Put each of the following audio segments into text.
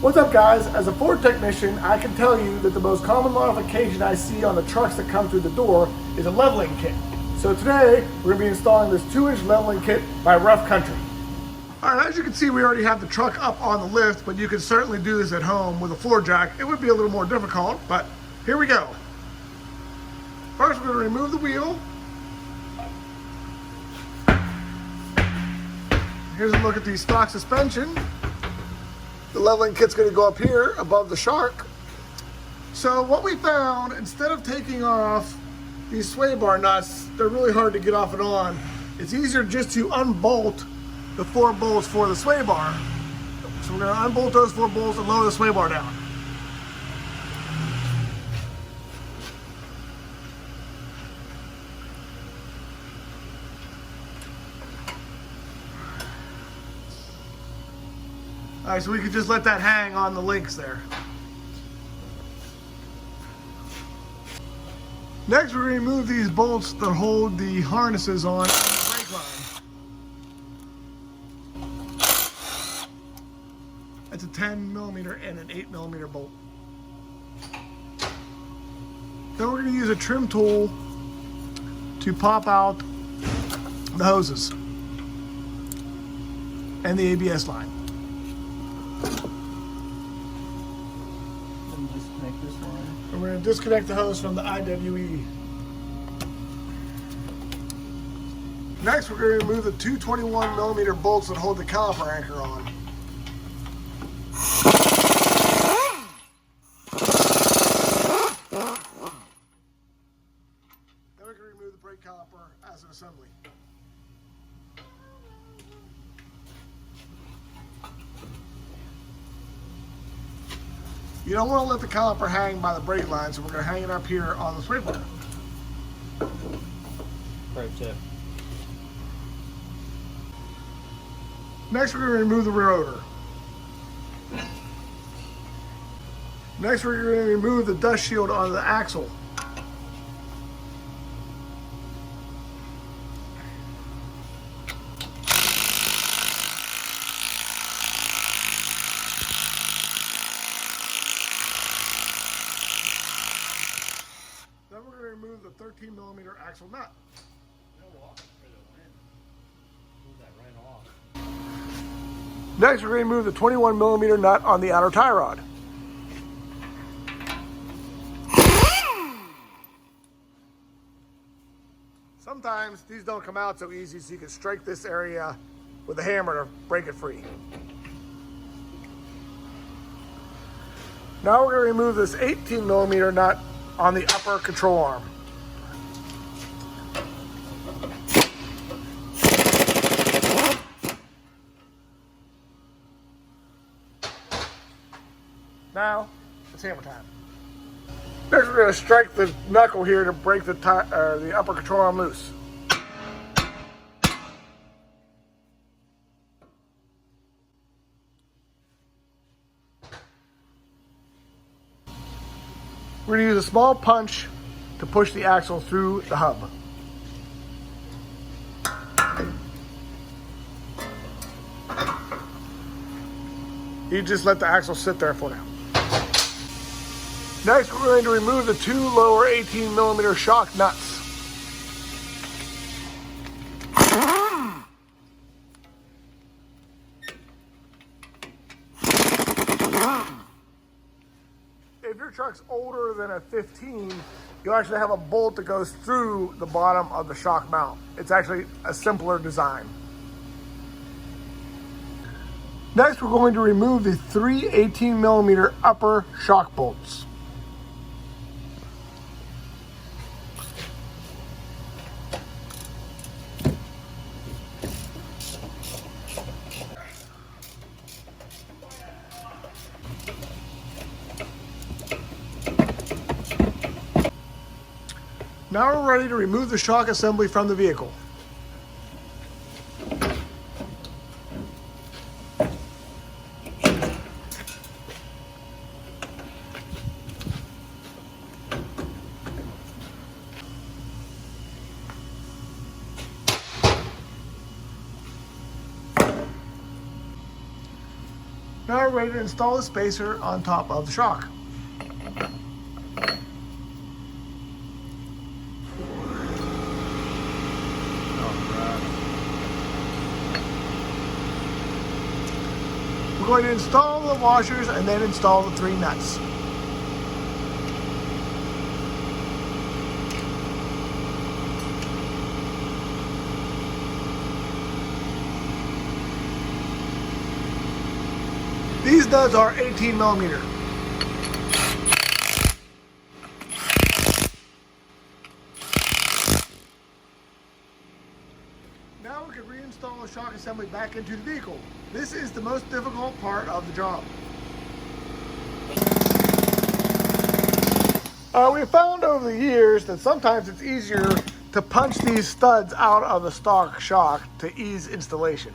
What's up guys, as a Ford technician, I can tell you that the most common modification I see on the trucks that come through the door is a leveling kit. So today, we're going to be installing this 2-inch leveling kit by Rough Country. Alright, as you can see, we already have the truck up on the lift, but you can certainly do this at home with a floor jack. It would be a little more difficult, but here we go. First, we're going to remove the wheel. Here's a look at the stock suspension. The leveling kit's going to go up here above the shark. So what we found, instead of taking off these sway bar nuts, they're really hard to get off and on. It's easier just to unbolt the 4 bolts for the sway bar. So we're going to unbolt those 4 bolts and lower the sway bar down. All right, so we could just let that hang on the links there. Next, we're going to remove these bolts that hold the harnesses on the brake line. That's a 10mm and an 8mm bolt. Then we're going to use a trim tool to pop out the hoses and the ABS line. And we're going to disconnect the hose from the IWE. Next, we're going to remove the 2 21mm bolts that hold the caliper anchor on. Then we can remove the brake caliper as an assembly. You don't want to let the caliper hang by the brake line, so we're going to hang it up here on the sway bar. Right tip. Next, we're going to remove the rear rotor. Next, we're going to remove the dust shield on the axle. Then we're going to remove the 13mm axle nut. Next, we're going to remove the 21mm nut on the outer tie rod. Sometimes these don't come out so easy, so you can strike this area with a hammer to break it free. Now we're going to remove this 18mm nut on the upper control arm. Now, it's hammer time. Next, we're going to strike the knuckle here to break the upper control arm loose. We're going to use a small punch to push the axle through the hub. You just let the axle sit there for now. Next, we're going to remove the 2 lower 18mm shock nuts. If your truck's older than a 15, you'll actually have a bolt that goes through the bottom of the shock mount. It's actually a simpler design. Next, we're going to remove the 3 18mm upper shock bolts. Now we're ready to remove the shock assembly from the vehicle. Now we're ready to install the spacer on top of the shock. We're going to install the washers and then install the 3 nuts. These nuts are 18 millimeter. Now we can reinstall the shock assembly back into the vehicle. This is the most difficult part of the job. We found over the years that sometimes it's easier to punch these studs out of the stock shock to ease installation.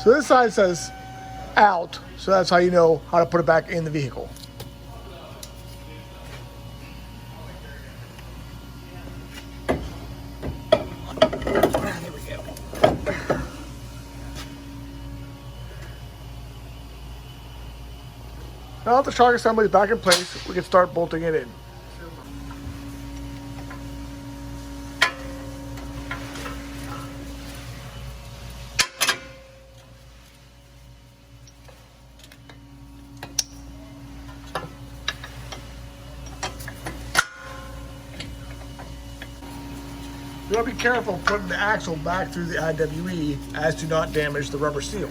So this side says out, so that's how you know how to put it back in the vehicle. There we go. Now that the shock assembly is back in place, we can start bolting it in. You want to be careful putting the axle back through the IWE as to not damage the rubber seal.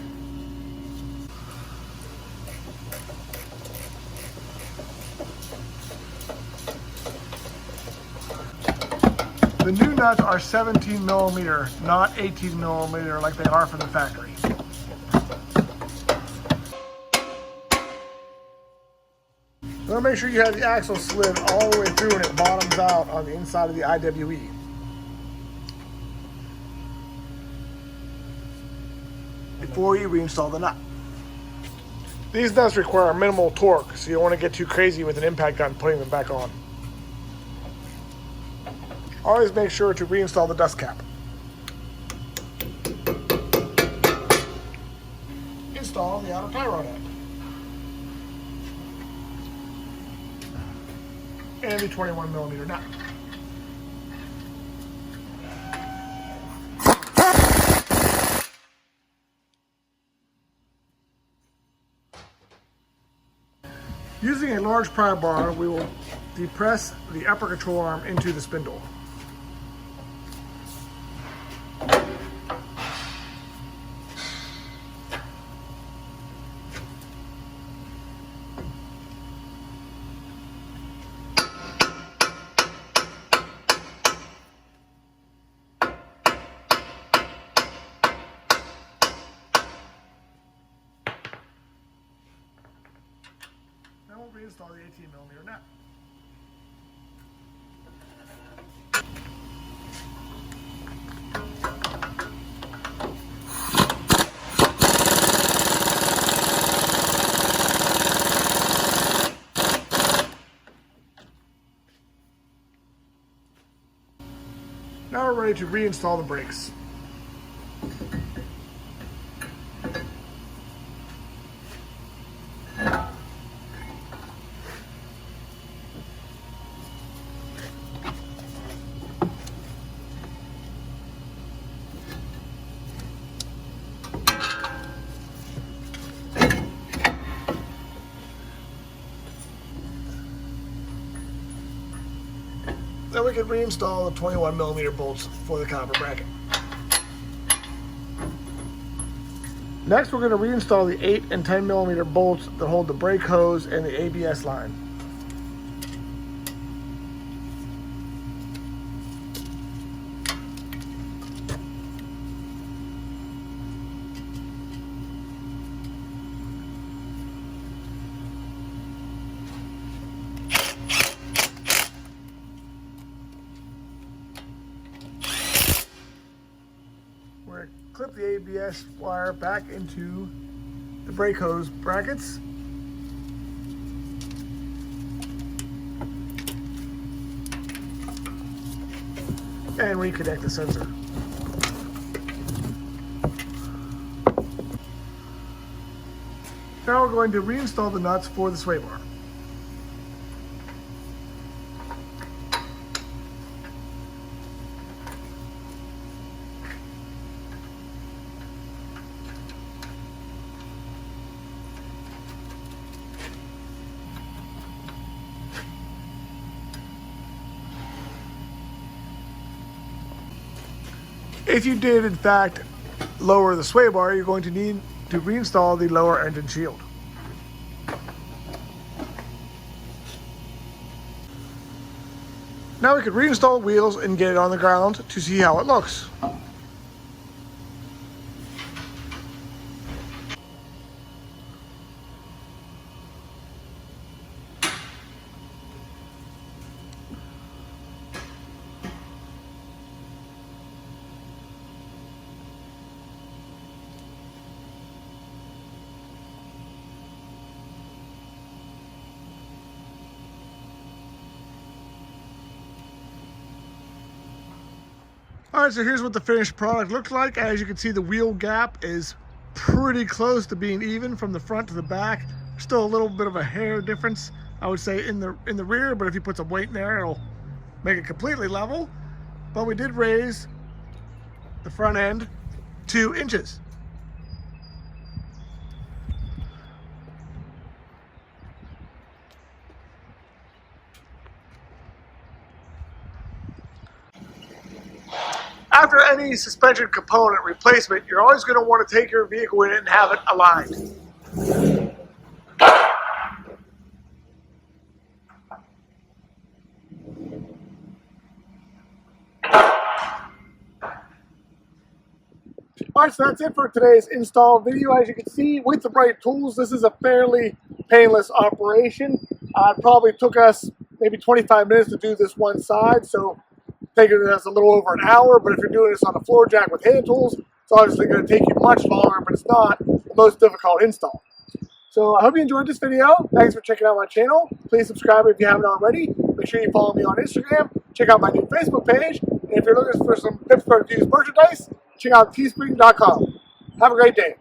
The new nuts are 17 millimeter, not 18 millimeter like they are from the factory. You want to make sure you have the axle slid all the way through and it bottoms out on the inside of the IWE. Before you reinstall the nut. These nuts require minimal torque, so you don't want to get too crazy with an impact gun putting them back on. Always make sure to reinstall the dust cap. Install the outer tie rod end. And the 21 millimeter nut. Using a large pry bar, we will depress the upper control arm into the spindle. Now we'll reinstall the 18 millimeter nut. Now we're ready to reinstall the brakes. Then we can reinstall the 21 millimeter bolts for the copper bracket. Next, we're going to reinstall the 8 and 10 millimeter bolts that hold the brake hose and the ABS line. We're going to clip the ABS wire back into the brake hose brackets. And reconnect the sensor. Now we're going to reinstall the nuts for the sway bar. If you did, in fact, lower the sway bar, you're going to need to reinstall the lower engine shield. Now we can reinstall the wheels and get it on the ground to see how it looks. Alright, so here's what the finished product looks like. As you can see, the wheel gap is pretty close to being even from the front to the back. Still a little bit of a hair difference, I would say, in the rear, but if you put some weight in there, it'll make it completely level. But we did raise the front end 2 inches. After any suspension component replacement, you're always going to want to take your vehicle in and have it aligned. Alright, so that's it for today's install video. As you can see, with the right tools, this is a fairly painless operation. It probably took us maybe 25 minutes to do this one side, so taking us a little over an hour. But if you're doing this on a floor jack with hand tools, it's obviously going to take you much longer, but it's not the most difficult install. So I hope you enjoyed this video. Thanks for checking out my channel. Please subscribe if you haven't already. Make sure you follow me on Instagram. Check out my new Facebook page. And if you're looking for some Pittsburgh used merchandise, check out teespring.com. Have a great day.